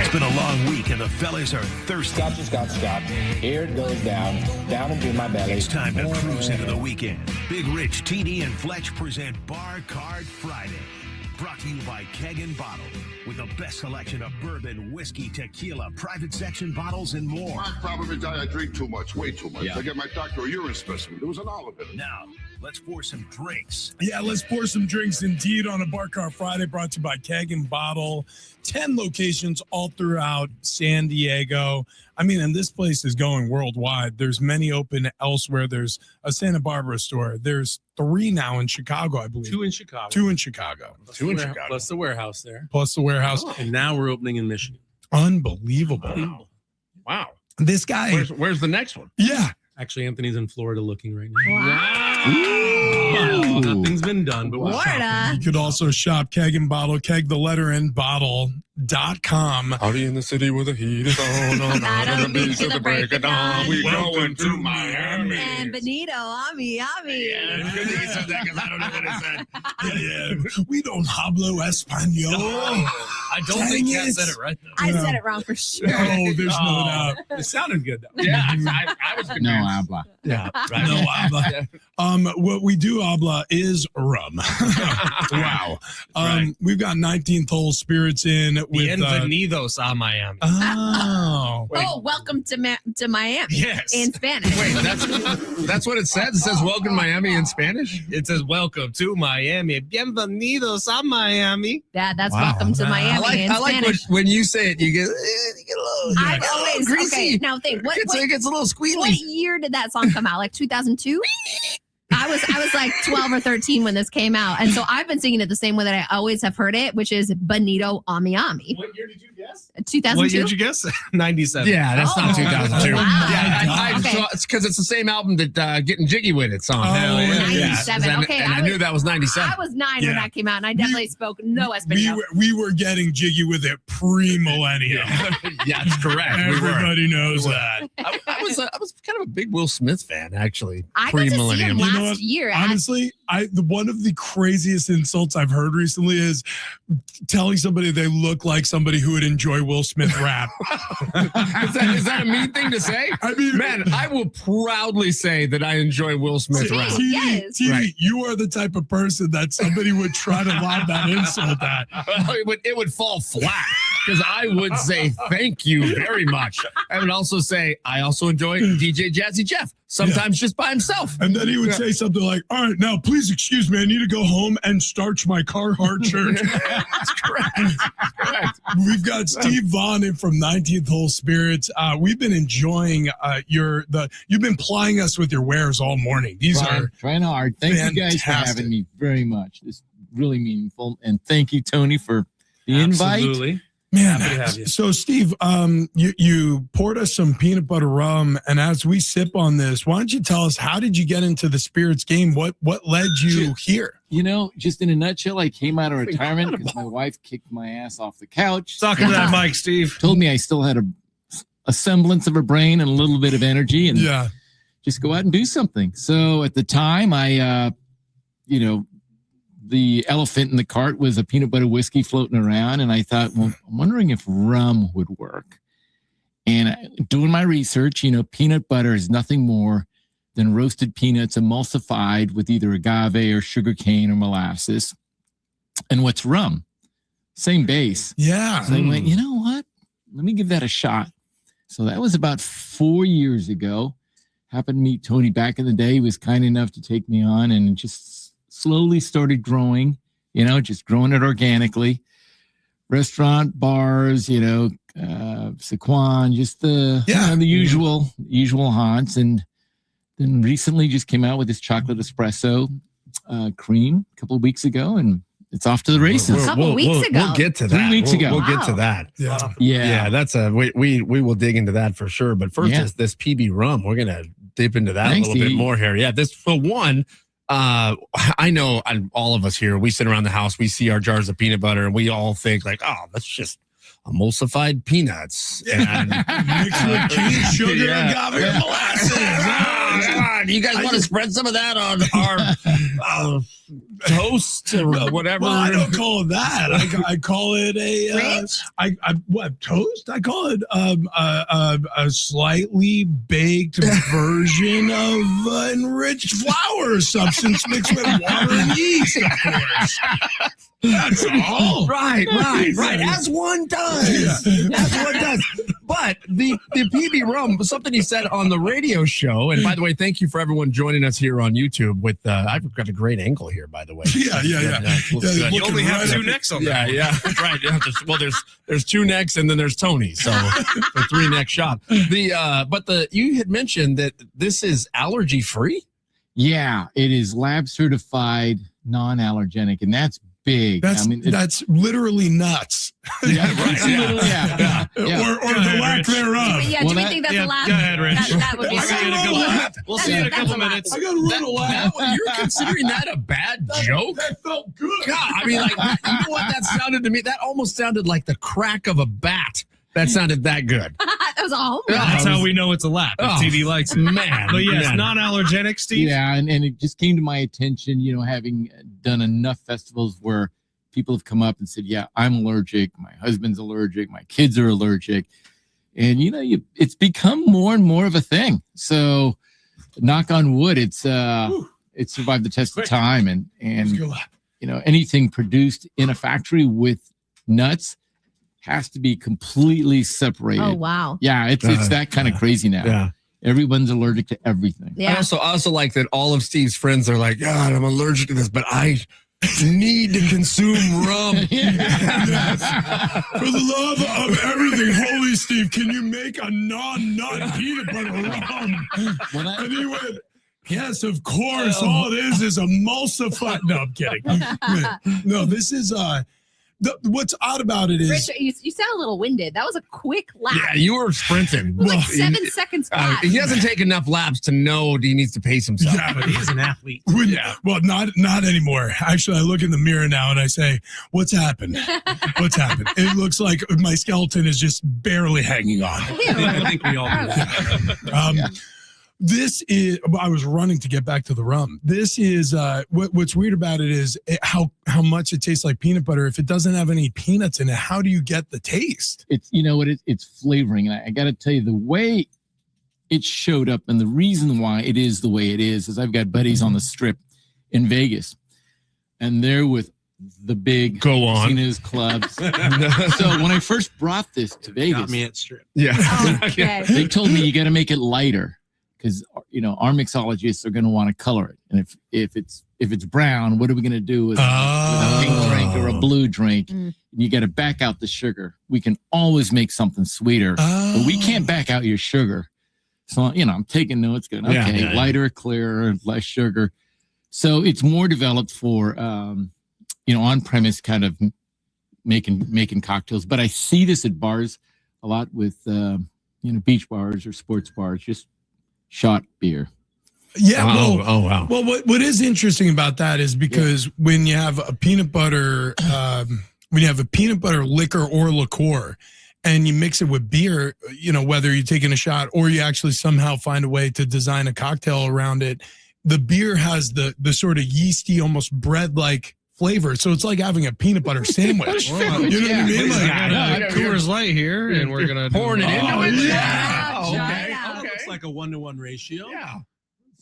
It's been a long week and the fellas are thirsty. Scotch. Here it goes down into my belly. It's time to cruise into the weekend. Big Rich, TD, and Fletch present Bar Card Friday. Brought to you by Keg N Bottle, with the best selection of bourbon, whiskey, tequila, private section bottles, and more. My problem is I drink too much, way too much. Yeah. I get my doctor a urine specimen. There was an olive in it. Now, let's pour some drinks. Yeah, let's pour some drinks indeed on a Bar Car Friday, brought to you by Keg N Bottle. 10 locations all throughout San Diego. I mean, and this place is going worldwide. There's many open elsewhere. There's a Santa Barbara store. There's 3 now in Chicago, I believe. 2 in Chicago. 2 in Chicago. Plus the warehouse there. Plus the warehouse. Oh. And now we're opening in Michigan. Unbelievable. Wow. This guy. Where's the next one? Yeah. Actually, Anthony's in Florida looking right now. Wow. Nothing's been done, but we're Florida. You could also shop Keg N Bottle, Keg the letter N Bottle.com. Party in the city with the heat is on. Not on the beach till the break of dawn. We going to Miami. And Benito, Ami. Yeah, good thing you said that because I don't know what it said. Yeah. We don't hablo español. I don't think Kat said it right, though. I said it wrong for sure. Oh, there's no doubt. It sounded good, though. Yeah, I was confused. No habla. Yeah, right. No habla. What we do habla is rum. Wow. Right. We've got 19th hole spirits in with Bienvenidos a Miami. Oh. Oh, welcome to Miami. Yes. In Spanish. Wait, that's what it says? It says welcome Miami in Spanish? It says welcome to Miami. Bienvenidos a Miami. Yeah, that's Wow. welcome to Miami in I like Spanish. when you say it, you get a little I've always greasy. okay. Now think what It gets a little squealy. what year did that song come out? Like 2002? I was like 12 or 13 when this came out, and so I've been singing it the same way that I always have heard it, which is Benito Ami Ami. What year did you guess? 2002. What year did you guess? 97. Yeah, that's not 2002. Wow. Yeah, Okay. it's because it's the same album that Getting Jiggy With It song. Oh, Hell yeah. 97. And, Okay, and I knew that was 97. I was 9 Yeah. when that came out, and I definitely spoke no Espanol. We were getting jiggy with it pre-millennium. Yeah, that's correct. We were. Everybody knows that. I was kind of a big Will Smith fan, actually. I got to see him Pre-millennium. You know last what? year. Honestly, one of the craziest insults I've heard recently is telling somebody they look like somebody who would enjoy Will Smith rap. Is that a mean thing to say? I mean, Man, I will proudly say that I enjoy Will Smith rap. TD, Yes. TD, Right. you are the type of person that somebody would try to lob that insult at. Well, it would fall flat because I would say thank you very much. I would also say I also enjoy DJ Jazzy Jeff, sometimes just by himself. And then he would say something like, all right, now please excuse me, I need to go home and starch my Carhartt shirt. That's correct. We've got Steve Vaughn in from 19th Hole Spirits. We've been enjoying you've been plying us with your wares all morning. These are trying hard. Thank you guys for fantastic. having me very much. It's really meaningful. And thank you, Tony, for the invite. Absolutely. Man, Happy to have you. so Steve, you poured us some peanut butter rum, and as we sip on this, why don't you tell us, how did you get into the spirits game? What led you here? You know, just in a nutshell, I came out of retirement because my wife kicked my ass off the couch. Talking to that mic, Steve. Told me I still had a semblance of a brain and a little bit of energy, and Yeah, just go out and do something. So at the time, I, the elephant in the cart was a peanut butter whiskey floating around. And I thought, well, I'm wondering if rum would work. And doing my research, peanut butter is nothing more than roasted peanuts emulsified with either agave or sugarcane or molasses. And what's rum? Same base. yeah. So I went, you know what? Let me give that a shot. So that was about 4 years ago. Happened to meet Tony back in the day. He was kind enough to take me on and just slowly started growing, just growing it organically. Restaurant, bars, Sequan, just the usual haunts. And then recently just came out with this chocolate espresso cream a couple of weeks ago, and it's off to the races. A couple weeks ago. We'll get to that. 3 weeks ago. We'll get to Wow. that. Yeah. Yeah, that's we will dig into that for sure. But first is this PB rum. We're gonna dip into that Thanks, a little bit Steve. more here. Yeah, this for one. I know all of us here, we sit around the house, we see our jars of peanut butter, and we all think like, oh, that's just emulsified peanuts. And Mixed with cane sugar, Yeah. agave, and molasses. Oh, God, you guys want to spread some of that on our toast or whatever. Well, I don't call it that. I call it a what toast? I call it a slightly baked version of enriched flour substance mixed with water and yeast, of course. That's all. Right. As one does. As one does. But the PB rum, something he said on the radio show, and by the way, thank you for everyone joining us here on YouTube with, I've got a great angle here, by the way. Yeah. You only have two necks on that. Yeah, right. Well, there's two necks and then there's Tony, so the 3-neck shot. You had mentioned that this is allergy free. Yeah, it is lab certified, non-allergenic, and that's big. That's literally nuts. Yeah, right. Yeah. Or the lack thereof. Yeah, do we think that's a laugh? Go ahead, Rich. That would be We'll see you in a couple minutes. I got a little laugh. You're considering that a bad joke? That felt good. God, I mean, like, you know what that sounded to me? That almost sounded like the crack of a bat. That sounded that good. That was a home run. That's how we know it's a lap. If TD likes it. Man. But yes, man. non-allergenic, Steve. Yeah, and it just came to my attention, having done enough festivals where people have come up and said, yeah, I'm allergic. My husband's allergic. My kids are allergic. And, it's become more and more of a thing. So knock on wood, it's survived the test of time. And anything produced in a factory with nuts has to be completely separated. Oh, wow. Yeah, it's that kind of crazy now. Yeah. Everyone's allergic to everything. Yeah. I also like that all of Steve's friends are like, God, I'm allergic to this, but I need to consume rum. Yes. For the love of everything, holy Steve, can you make a non-nut peanut butter rum? And he went, yes, of course. All it is emulsified. No, I'm kidding. No, this is what's odd about it is Rich, you sound a little winded. That was a quick lap. Yeah, you were sprinting. It was like 7 seconds flat. He doesn't take enough laps to know he needs to pace himself. Yeah, But he's an athlete. Well, not anymore. Actually, I look in the mirror now and I say, what's happened? What's happened? It looks like my skeleton is just barely hanging on. I think we all do that. This is, I was running to get back to the rum. This is, what's weird about it is how much it tastes like peanut butter. If it doesn't have any peanuts in it, how do you get the taste? It's, it's flavoring. And I got to tell you, the way it showed up and the reason why it is the way it is I've got buddies on the Strip in Vegas and they're with the big casinos, clubs. So when I first brought this to Vegas, Got me at Strip. Yeah. Oh, okay. they told me you got to make it lighter. Because our mixologists are going to want to color it, and if it's brown, what are we going to do with a pink drink or a blue drink? And you got to back out the sugar. We can always make something sweeter, but we can't back out your sugar. So I'm taking notes, going lighter, clearer, less sugar. So it's more developed for on premise kind of making cocktails. But I see this at bars a lot with beach bars or sports bars, just shot beer. Yeah. Wow. Well, what is interesting about that is because when you have a peanut butter, liquor or liqueur, and you mix it with beer, whether you're taking a shot or you actually somehow find a way to design a cocktail around it, the beer has the sort of yeasty, almost bread-like flavor. So it's like having a peanut butter sandwich. You know what I mean? Like Coors Light here, and we're gonna pouring it into it. Okay. Looks like a 1-to-1 ratio. Yeah.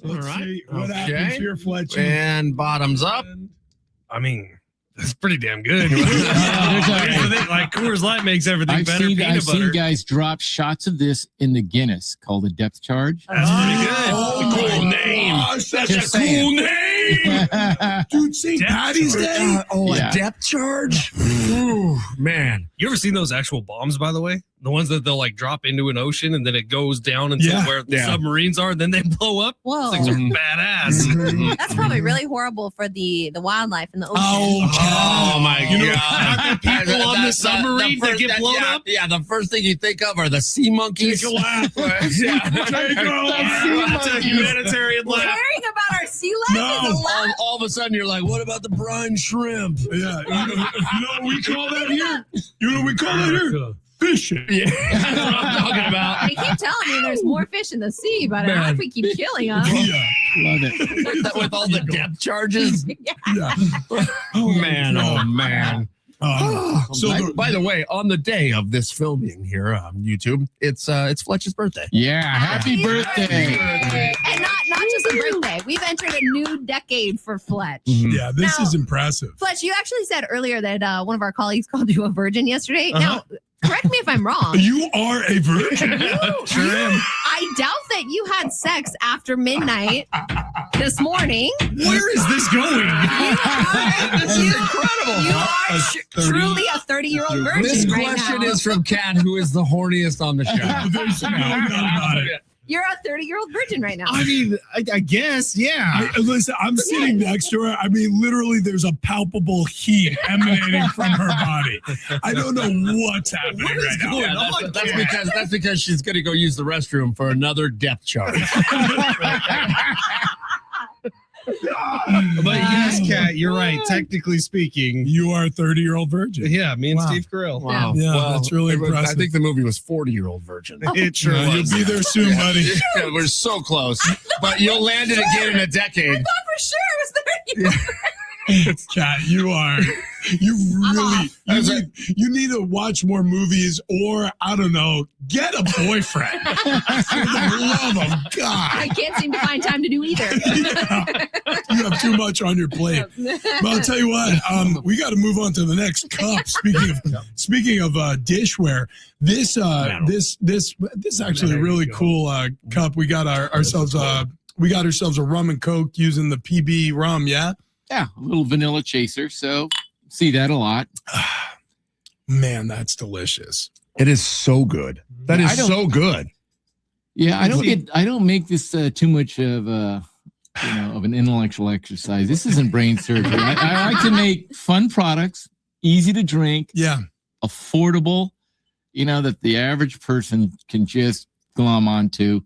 Let's see what Okay. happens here, Fletch. And bottoms up. I mean, that's pretty damn good. There's Like Coors Light makes everything I've better. seen guys drop shots of this in the Guinness called a depth charge. That's pretty good. Cool name. Gosh, that's Just a cool saying. name. Dude, St. Patty's Day? Yeah. A depth charge? Ooh, man. You ever seen those actual bombs, by the way? The ones that they'll like drop into an ocean and then it goes down into where the submarines are, and then they blow up. Whoa. Those things are badass. That's probably really horrible for the wildlife in the ocean. Oh my God. Aren't there people on the submarine that get blown up? Yeah, the first thing you think of are the sea monkeys. Take a laugh. That's a humanitarian laugh. Caring about our sea life is a lot. All of a sudden, you're like, what about the brine shrimp? Yeah, you know what we call that here? You know what we call that here? fishing. Yeah, that's what I'm talking about. They keep telling me there's more fish in the sea, but Man. if we keep killing them. Yeah. Love it. With all the depth charges. Yeah. Man, oh man. So By the way, on the day of this filming here on YouTube, it's Fletch's birthday. Yeah, happy birthday. And not just a birthday. We've entered a new decade for Fletch. yeah, this Now- is impressive. Fletch, you actually said earlier that one of our colleagues called you a virgin yesterday. Now, correct me if I'm wrong. You are a virgin. Sure am. I doubt that you had sex after midnight this morning. Where is this going? This is incredible. You are truly a 30-year-old virgin This right question now. is from Kat, who is the horniest on the show. There's no doubt about it. You're a 30-year-old virgin right now. I mean, I guess, yeah. Listen, I'm sitting next to her. I mean, literally, there's a palpable heat emanating from her body. I don't know what's happening right now. Yeah, that's because she's going to go use the restroom for another depth charge. But yes, Kat, you're right. Technically speaking, You are a 30-year-old virgin. yeah, me and Wow. Steve Carell. Wow. Yeah, that's really it was- I impressive. think the movie was 40-year-old virgin. It sure You'll was. be there soon, buddy. Yeah, we're so close. But you'll land it again in a decade. For sure it was 30. Kat, you need to watch more movies, or I don't know, get a boyfriend. For the love of God. I can't seem to find time to do either. You have too much on your plate. But I'll tell you what, we got to move on to the next cup. Speaking of dishware, this is actually a really cool cup. We got ourselves a rum and coke using the PB rum. Yeah. Yeah, a little vanilla chaser. So see that a lot. Man, that's delicious. It is so good. That is so good. Yeah, I don't make this too much of of an intellectual exercise. This isn't brain surgery. I like to make fun products, easy to drink, Yeah. affordable, that the average person can just glom onto,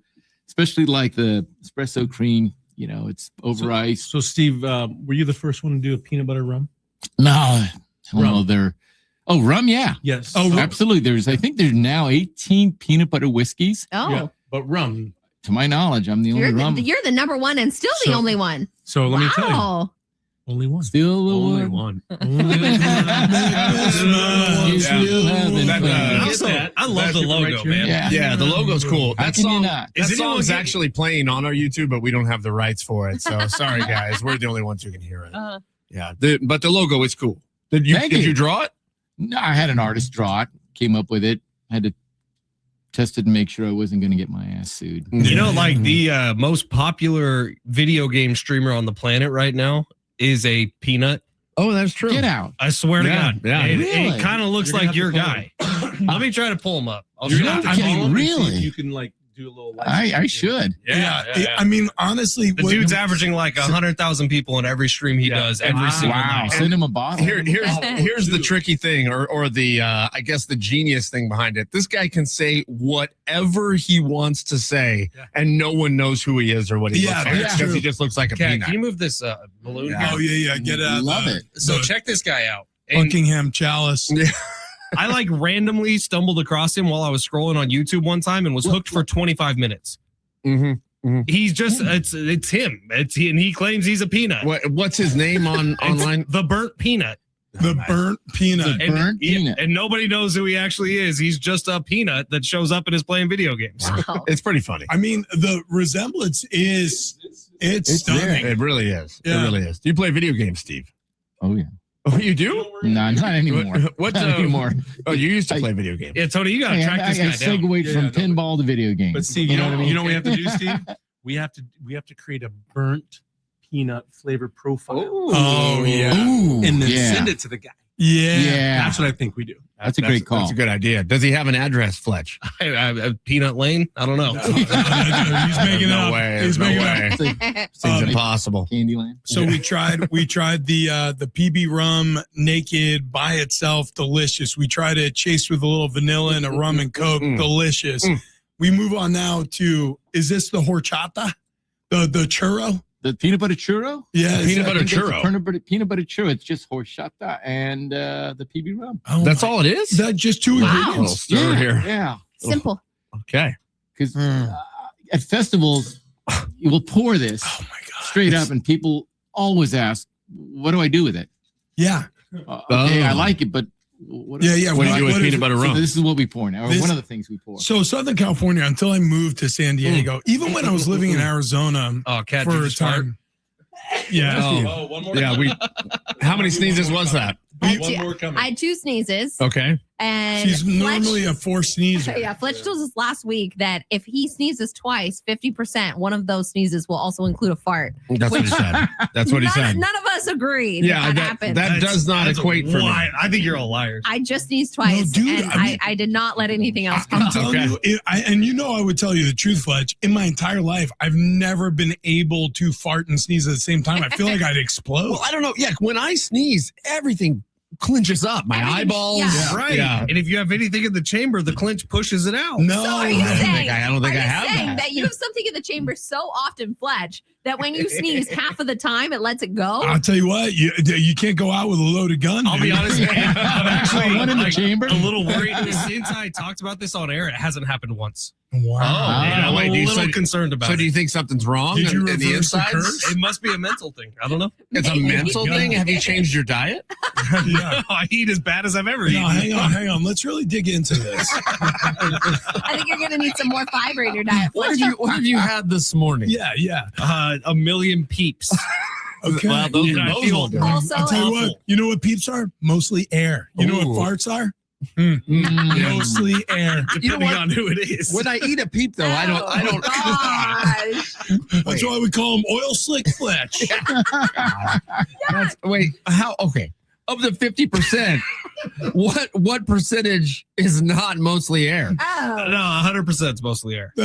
especially like the espresso cream. It's over ice. So, Steve, were you the first one to do a peanut butter rum? No, Rum. rum, yeah. Yes. Oh, Absolutely. I think there's now 18 peanut butter whiskeys. Oh, Yeah, but rum. To my knowledge, I'm the only you're rum. the number one and still the So- only one. So let me tell you, Wow. only one. Still the Only one. one. You still haven't That, found- Also, I love the logo, man. Yeah, the logo's cool. How That can you song, not? that Is anyone song's getting- actually playing on our YouTube, but we don't have the rights for it. So sorry, guys. We're the only ones who can hear it. Yeah, but the logo is cool. Did Thank you. you draw it? No, I had an artist draw it, came up with it, had to test it and make sure I wasn't going to get my ass sued. You know, like the most popular video game streamer on the planet right now is a peanut. Oh, that's true. Get out. I swear to Yeah, God. yeah. It Really? kind of looks You're gonna like your have guy. Let me try to pull him up. I'll You're show not you. kidding, really? You can like do a little. I should. Yeah. I mean, honestly, The dude's averaging like 100,000 people in every stream he does every single Wow. night. Send him a bottle. Here's the tricky thing, or the I guess the genius thing behind it. This guy can say whatever he wants to say, and no one knows who he is or what he looks like that's because true. he just looks like a Kat, peanut. can you move this balloon? Yeah. Oh yeah, get out. Love it. So check this guy out. And Buckingham Chalice. I like randomly stumbled across him while I was scrolling on YouTube one time and was hooked for 25 minutes. Mm-hmm. He's just it's him. And he claims he's a peanut. What's his name on online? The burnt peanut. The burnt peanut. The burnt peanut. And nobody knows who he actually is. He's just a peanut that shows up and is playing video games. Wow. It's pretty funny. I mean, the resemblance is it's stunning. It really is. Yeah. It really is. Do you play video games, Steve? Oh, yeah. Oh, you do? No, not anymore. What Not anymore. Oh, you used to play video games. Yeah, Tony, you gotta I track this guy down. segued from pinball to video games. But Steve, you know what we have to do, Steve? We have to create a burnt peanut flavor profile. Oh yeah. Ooh, And then yeah. send it to the guy. Yeah. That's what I think we do. That's a great call. That's a good idea. Does he have an address, Fletch? Peanut Lane? I don't know. He's making it No up. way. He's No making way. it up. Seems Um, impossible. Candyland. So we tried the PB rum naked by itself, delicious. We tried it chased with a little vanilla and a rum and coke, delicious. We move on now to, is this the horchata? The churro? The peanut butter churro? Yeah. Peanut butter Peanut butter churro. It's just horchata and the PB rum. Oh That's all it is? That's just 2 ingredients. Stir here. Yeah. Simple. Okay. Because at festivals, you will pour this Oh my God. straight up, and people always ask, "What do I do with it?" Yeah. Okay, I like it, but what? Yeah. What do you do with peanut butter So rum? this is what we pour now. Or This- one of the things we pour. So Southern California, until I moved to San Diego, even when I was living in Arizona Oh, cat, for you a just fart? time. Yeah. Oh, one more. yeah. How many sneezes was that? I had One two- more coming. I had 2 sneezes. Okay. And She's normally Fletch- a 4 sneezer. Yeah, Fletch told us last week that if he sneezes twice, 50%, one of those sneezes will also include a fart. That's what he said. That's what he said. None of us agreed Yeah, that happened. that does not That's equate for me. why- I think you're all liars. I just sneezed twice, No, dude, and I mean- I did not let anything else come I'm up. telling Okay. you, and you know I would tell you the truth, Fletch. In my entire life, I've never been able to fart and sneeze at the same time. I feel like I'd explode. Well, I don't know. Yeah, when I sneeze, everything clinches up. My Everything- eyeballs. yeah. Right. Yeah. And if you have anything in the chamber, the clinch pushes it out. No, So are you I don't saying, think I have saying that. you have something in the chamber so often, Fletch, that when you sneeze half of the time, it lets it go? I'll tell you what, you can't go out with a loaded gun. I'll be dude. honest. I'm actually One in the like, chamber? a little worried. Since I talked about this on air, it hasn't happened once. Wow. And I'm wait, a do you- little so- concerned about So do it. you think something's wrong Did you in the reverse the insides? curse? It must be a mental thing. I don't know. It's a mental thing? Have you changed your diet? Yeah. I eat as bad as I've ever No, eaten. hang on. Let's really dig into this. I think you're going to need some more fiber in your diet, Fletch. What have you had this morning? Yeah. A million peeps. Okay. Well, those And are I those feel will do. Also, I'll tell you awful. what. You know what peeps are? Mostly air. You know Ooh. what farts are? Mm. Mostly air. You know Depending what? on who it is. When I eat a peep, though, I don't. Gosh. That's why we call them oil slick Fletch. Wait, how? Okay, of the 50%, what percentage is not mostly air? Oh. No, 100% is mostly air. He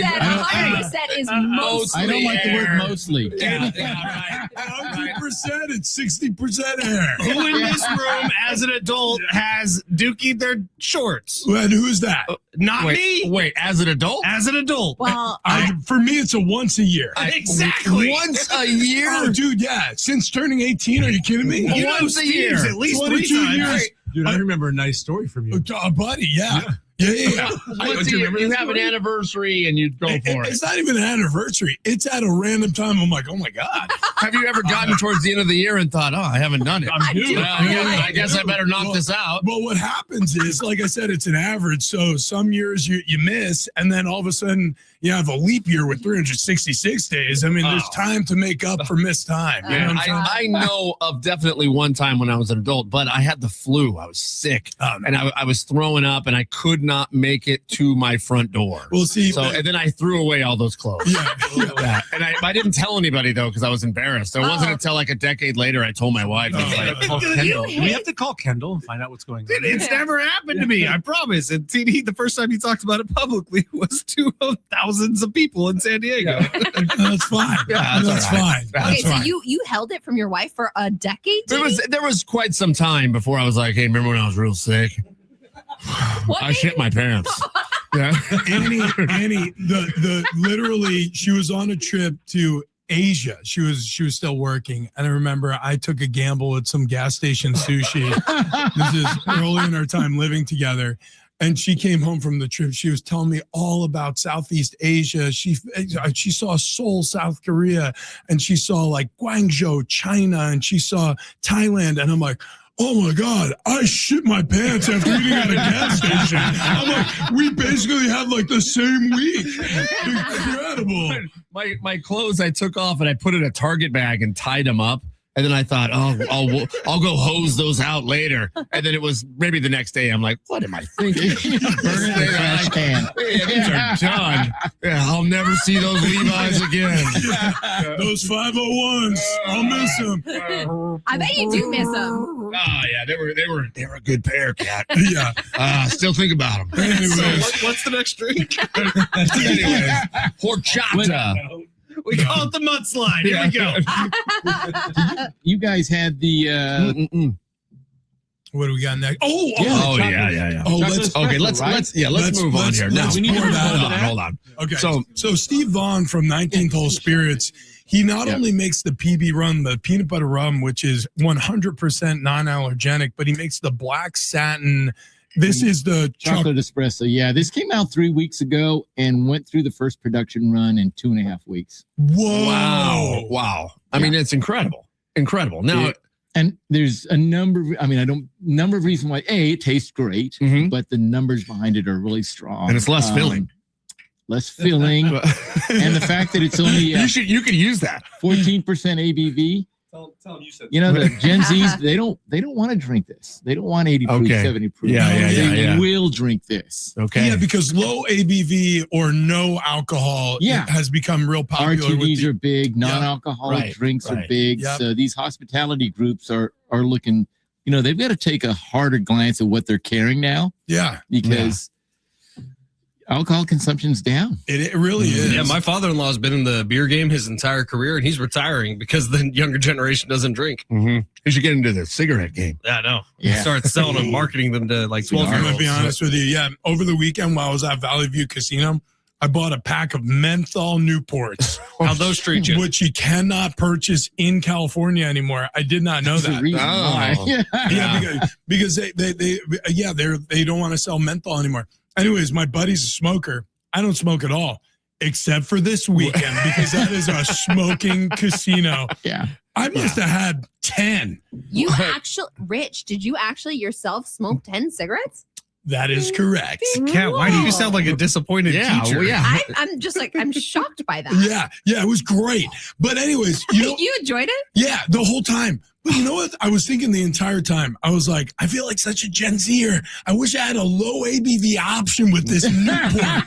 said 100% is most. I don't like the word mostly. Yeah, 100%, it's 60% air. Who in this room as an adult has dookied their shorts? And who's that? Not me. Wait, as an adult? As an adult. Well, For me, it's a once a year. Exactly. Once a year? Oh, dude, yeah. Since turning 18, are you kidding me? You know Once a Steve's year. at least 3 22 times. years. Dude, I remember a nice story from you. Buddy, yeah. Yeah. Once a year, you have an anniversary and you go for it. It's not even an anniversary. It's at a random time. I'm like, oh my God. Have you ever gotten towards the end of the year and thought, oh, I haven't done it? I'm due. I guess I better knock this out. Well, what happens is, like I said, it's an average. So some years you miss, and then all of a sudden you have a leap year with 366 days. I mean, there's time to make up for missed time. You know what I'm saying? I know of definitely one time when I was an adult, but I had the flu. I was sick, and I was throwing up, and I could not make it to my front door. We'll see. So, and then I threw away all those clothes. Yeah. And I didn't tell anybody, though, because I was embarrassed. It wasn't until like a decade later I told my wife. I was like, Call Kendall. We have to call Kendall and find out what's going on. It's never happened to me. I promise. And TD, the first time he talked about it publicly was to thousands of people in San Diego. That's fine. Yeah, that's all right. fine. okay, That's so fine. you held it from your wife for a decade? there was quite some time before I was like, hey, remember when I was real sick? What I made shit my pants. Yeah. Annie, the literally, she was on a trip to Asia. She was still working, and I remember I took a gamble at some gas station sushi. This is early in our time living together. And she came home from the trip. She was telling me all about Southeast Asia. She saw Seoul, South Korea, and she saw like Guangzhou, China, and she saw Thailand. And I'm like, oh my God, I shit my pants after eating at a gas station. I'm like, we basically had like the same week. Incredible. My clothes I took off and I put in a Target bag and tied them up. And then I thought, oh, I'll go hose those out later. And then it was maybe the next day. I'm like, what am I thinking? Burn the trash can. Yeah, these are done. Yeah, I'll never see those Levi's again. Those 501s, I'll miss them. I bet you do miss them. Oh yeah, they were a good pair, Cat. Yeah. Still think about them. Anyways, What's the next drink? Anyways, horchata. We call it the mudslide. Here we go. You guys had the What do we got next? Yeah. Oh, let's move on here. Now we need to hold on. Okay. So Steve Vaughn from 19th Hole Spirits, he not only makes the PB rum, the peanut butter rum, which is 100% non-allergenic, but he makes the black satin. This is the chocolate espresso. Yeah, this came out 3 weeks ago and went through the first production run in 2.5 weeks. Whoa! Wow! I mean, it's incredible. Now, and there's a number of reasons why. It tastes great, but the numbers behind it are really strong, and it's less filling. And the fact that it's only you could use that 14% ABV. Tell them you said. The Gen Zs, they don't want to drink this. They don't want 80 proof, 70 proof. They will drink this. Okay. Yeah, because low ABV or no alcohol has become real popular. RTDs are big. Non-alcoholic drinks are big. Yep. So these hospitality groups are looking. They've got to take a harder glance at what they're carrying now. Yeah, because alcohol consumption's down. It really is. Yeah, my father-in-law has been in the beer game his entire career, and he's retiring because the younger generation doesn't drink. You should get into the cigarette game. Yeah, I know. Start selling and marketing them to like 12-year-olds. I'm going to be honest with you. Yeah, over the weekend while I was at Valley View Casino, I bought a pack of menthol Newports. How'd those treat you? Which you cannot purchase in California anymore. I did not know that. Because they don't want to sell menthol anymore. Anyways, my buddy's a smoker. I don't smoke at all, except for this weekend because that is a smoking casino. Yeah. I must have had 10. Rich, did you actually yourself smoke 10 cigarettes? That is correct. Kat, why do you sound like a disappointed teacher? Well, I'm just like, I'm shocked by that. Yeah, it was great. But anyways, you enjoyed it? Yeah, the whole time. But you know what? I was thinking the entire time. I was like, I feel like such a Gen Zer. I wish I had a low ABV option with this Newport.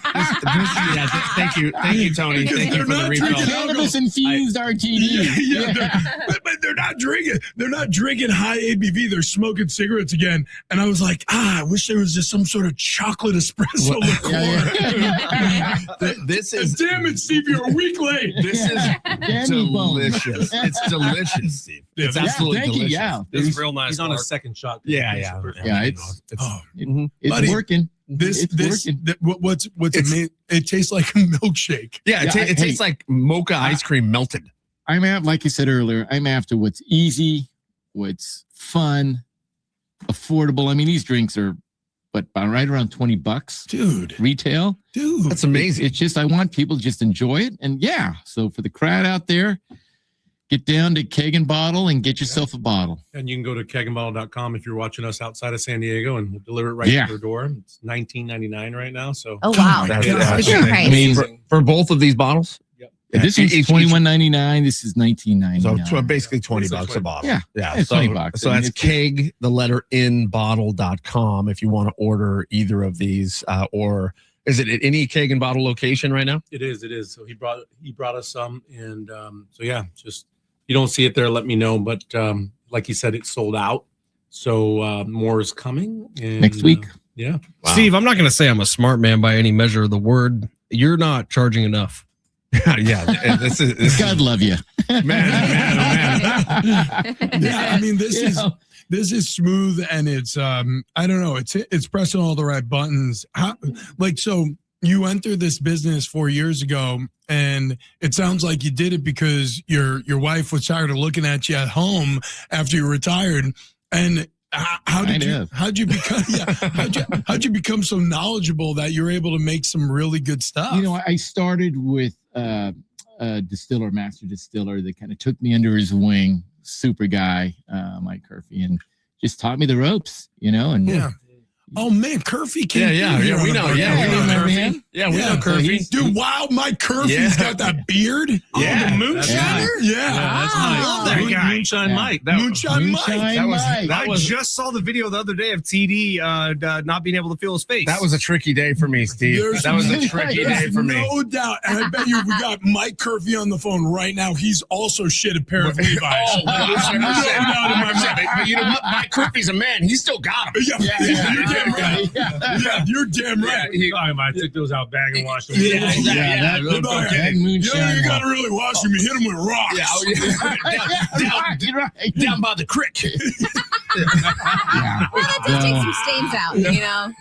Thank you, Tony. Thank you for the refill. Cannabis infused RTD. But they're not drinking. They're not drinking high ABV. They're smoking cigarettes again. And I was like, I wish there was just some sort of chocolate espresso liqueur. This is damn it, Steve. You're a week late. This is delicious. It's delicious, Steve. It's absolutely delicious. Yeah, it's real nice. He's on a second shot. It's Buddy, working. What's amazing? It tastes like a milkshake. Yeah, it tastes like mocha ice cream melted. Like you said earlier, I'm after what's easy, what's fun, affordable. I mean, these drinks are right around $20, dude. Retail, dude. That's amazing. It's just I want people to just enjoy it, and so for the crowd out there, get down to Keg N Bottle and get yourself a bottle. And you can go to kegnbottle.com if you're watching us outside of San Diego, and we'll deliver it right to your door. It's $19.99 right now. So wow, that's I mean, for both of these bottles. This is $21.99. This is $19.99. So basically $20 a bottle. Yeah. It's $20. So that's keg, the letter N bottle.com if you want to order either of these, or is it at any Keg N Bottle location right now? It is. So he brought us some, and just you don't see it there, let me know. But like he said, it's sold out. So more is coming next week. Wow. Steve, I'm not going to say I'm a smart man by any measure of the word. You're not charging enough. This is God love you, man. I mean, this is smooth, and it's I don't know, it's pressing all the right buttons. So you entered this business 4 years ago, and it sounds like you did it because your wife was tired of looking at you at home after you retired. And how'd you become so knowledgeable that you're able to make some really good stuff? I started with a master distiller that kind of took me under his wing, super guy, Mike Curfey, and just taught me the ropes, and Oh man, Curfey came. We know. We know Curfey. Yeah, we know Curfey. Dude, wow, Mike Curfey's got that beard. Yeah, the moonshiner. That's Mike. I love that guy. Moonshine Mike. Moonshine Mike. I just saw the video the other day of TD not being able to feel his face. That was a tricky day for me, Steve. That was a tricky day for me. No doubt. And I bet you we got Mike Curfey on the phone right now. He's also shit a pair of Levi's. But you know what? Mike Curfey's a man. He's still got him. Yeah. damn right. Yeah, you're damn right. I took those out bag and washed them. That moonshine. You gotta really wash them. You hit them with rocks. Down by the creek. Well, that does take some stains out, you know.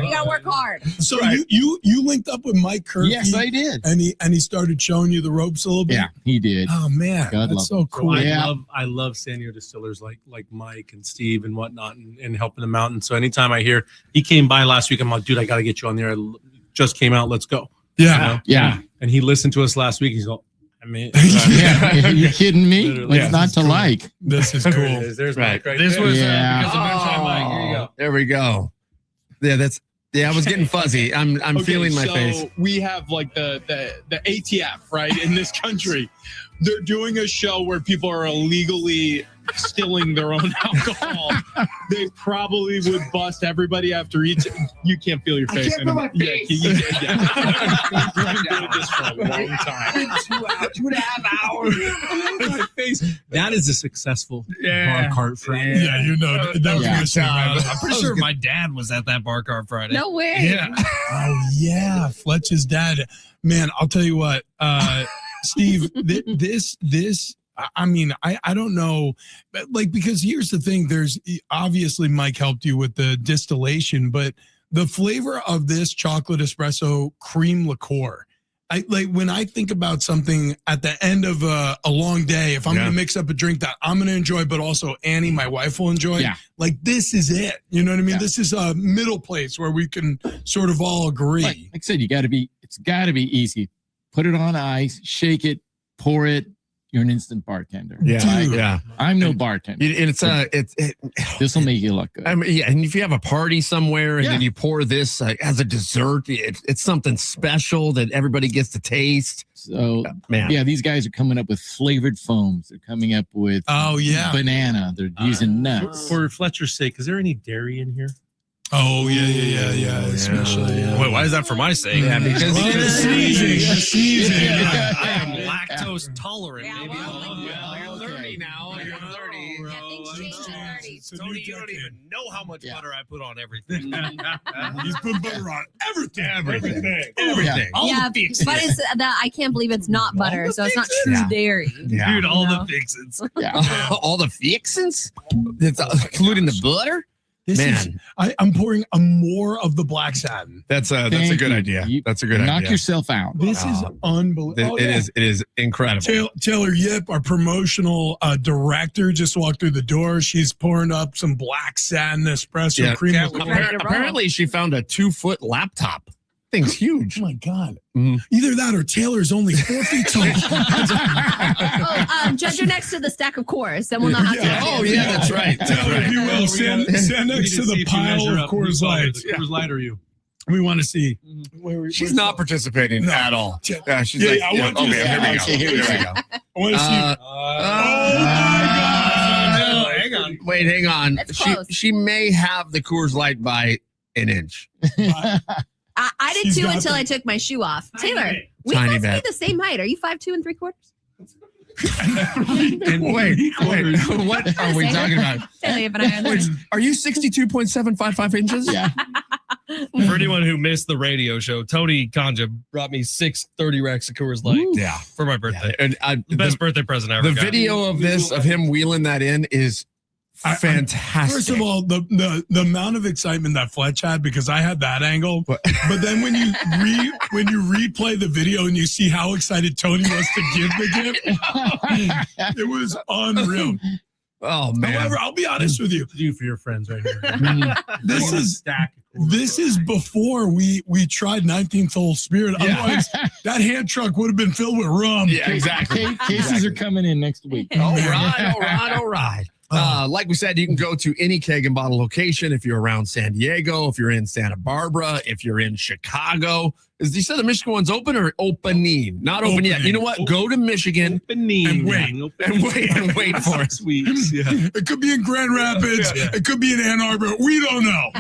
You gotta work hard. So you linked up with Mike Kirk. Yes, I did. And he started showing you the ropes a little bit. Yeah, he did. Oh man, God that's so cool. I love San Diego distillers like Mike and Steve and whatnot, and helping them out. And so anytime I hear he came by last week, I'm like, dude, I got to get you on there. I just came out. Let's go. Yeah, yeah. And he listened to us last week. He's like, I mean, Are you kidding me? Literally. What's not to like? This is cool. There's Right. Mike right This there. was Yeah. because of Moonshine Mike. Here you go. There we go. Yeah, I was getting fuzzy. I'm feeling my face. We have like the ATF, right, in this country. They're doing a show where people are illegally distilling their own alcohol. They probably would bust everybody after each. You can't feel your face. I can't feel my face. Yeah. We've been doing this for a long time. 2.5 hours. My face. That is a successful Yeah. bar cart Friday. Yeah, you know that was Yeah. gonna say that. I'm pretty sure my dad was at that bar car Friday. No way. Yeah. Oh yeah, Fletch's dad. Man, I'll tell you what, Steve. This. I mean, I don't know, but like, because here's the thing. There's obviously Mike helped you with the distillation, but the flavor of this chocolate espresso cream liqueur. I like when I think about something at the end of a long day, if I'm going to mix up a drink that I'm going to enjoy, but also Annie, my wife, will enjoy. Yeah. Like this is it. You know what I mean? Yeah. This is a middle place where we can sort of all agree. Like I said, it's got to be easy. Put it on ice, shake it, pour it. You're an instant bartender. Yeah, Dude. yeah. I'm no bartender. This will make you look good. I mean, yeah, and if you have a party somewhere and Yeah. then you pour this as a dessert, it's something special that everybody gets to taste. So, Man, yeah, these guys are coming up with flavored foams. They're coming up with Oh yeah. banana. They're using nuts. For Fletcher's sake, is there any dairy in here? Oh yeah. Especially. Wait, why is that for my sake? Yeah, because Well, the seasoning. I am lactose tolerant. Yeah, Maybe. well, you're 30 now. You're 30. Yeah, things change at 30. It's a Tony, new you don't decade. even know how much Yeah. butter I put on everything. He's put butter on everything. Everything. All Yeah, the fixins. but it's that I can't believe it's not butter, so it's not true Yeah. dairy. Yeah. Dude, all No. the fixins. Yeah. All the fixins, including the butter. This Man. is, I'm pouring more of the black satin. That's a Thank good you. idea. You That's a good Knock idea. yourself out. This is unbelievable. It is incredible. Taylor Yip, our promotional director, just walked through the door. She's pouring up some black satin espresso cream. Yeah, liqueur. apparently, she found a 2-foot laptop. Thing's huge. Oh my God. Mhm. Either that or Taylor's only 4 feet tall. Judge her next to the stack of cores, then we'll know how to. Yeah. Oh yeah, that's right. That's Taylor, if right. you will, stand next to the pile of Coors Lights. Coors Light are you? We want to see. She's not participating No. at all. Yeah. Yeah, she's Yeah, like, I want you to okay, see. here we go. Okay, Here we go. I want to see. Oh my No, hang on. Wait, hang on. That's close. She may have the Coors Light by an inch. God. I did She's too got until the- I took my shoe off. Taylor, we Tiny must bit. be the same height. Are you 5'2" and 3/4? Wait, what are we talking about? Taylor, Yip and I are Wait, the- are you 62.755 inches? Yeah. For anyone who missed the radio show, Tony Kanja brought me 6 30 racks of Coors Light Yeah. for my birthday. And The best birthday present I ever the got. video of this, of him wheeling that in, is fantastic. First of all, the amount of excitement that Fletch had, because I had that angle, but then when you replay the video and you see how excited Tony was to give the gift, it was unreal. Oh man. However, I'll be honest with you. Do for your friends right here. This is stack. of Coors this Light. is before we tried 19th Hole Spirit. Yeah. Otherwise, that hand truck would have been filled with rum. Yeah, exactly. Cases are coming in next week. All right. Like we said, you can go to any Keg N Bottle location if you're around San Diego, if you're in Santa Barbara, if you're in Chicago. Is you said the Michigan one's open or opening? Not open yet. You know what? Go to Michigan Opening. And wait. and wait for it. Weeks. Yeah. It could be in Grand Rapids. It could be in Ann Arbor. We don't know.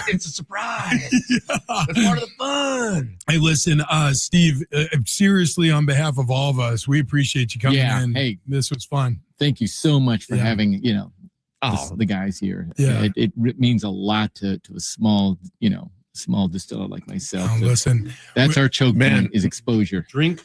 It's a surprise. It's part of the fun. Hey, listen, Steve, seriously, on behalf of all of us, we appreciate you coming Yeah, in. hey. This was fun. Thank you so much for Yeah. having, the guys here. Yeah. It means a lot to a small distiller like myself. Oh, listen, that's our choke point is exposure. Drink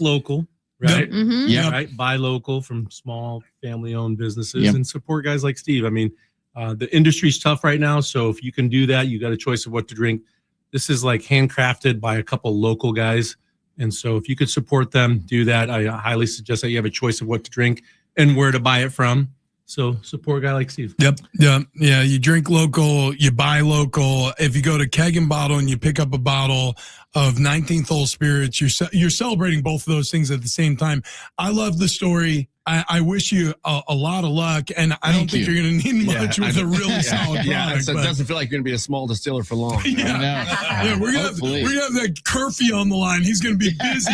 local, right? Mhm. Right. Buy local from small family-owned businesses and support guys like Steve. I mean, the industry's tough right now, so if you can do that, you got a choice of what to drink. This is like handcrafted by a couple local guys, and so if you could support them, do that. I highly suggest that you have a choice of what to drink and where to buy it from. So support a guy like Steve. Yep. Yeah. You drink local, you buy local. If you go to Keg N Bottle and you pick up a bottle of 19th Hole Spirits, you're celebrating both of those things at the same time. I love the story. I wish you a lot of luck, and I don't think you're going to need much with a really solid product. So it doesn't feel like you're going to be a small distiller for long. Yeah, we're gonna have that Curfew on the line. He's going to be busy.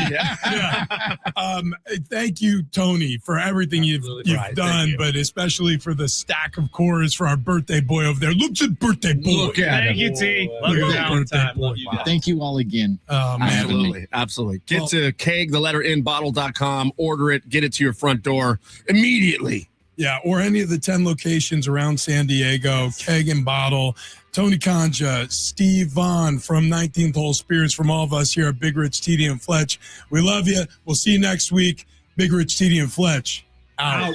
Thank you, Tony, for everything you've done, but especially for the stack of cores for our birthday boy over there. Look at birthday boy. Look at Thank you, T. Love your Valentine. Love you guys. Thank you all again. Absolutely. Get to kegnbottle.com, order it, get it to your front door immediately. Yeah, or any of the 10 locations around San Diego. Keg N Bottle. Tony Concha, Steve Vaughn from 19th Hole Spirits, from all of us here at Big Rich, TD, and Fletch. We love you. We'll see you next week. Big Rich, TD, and Fletch out.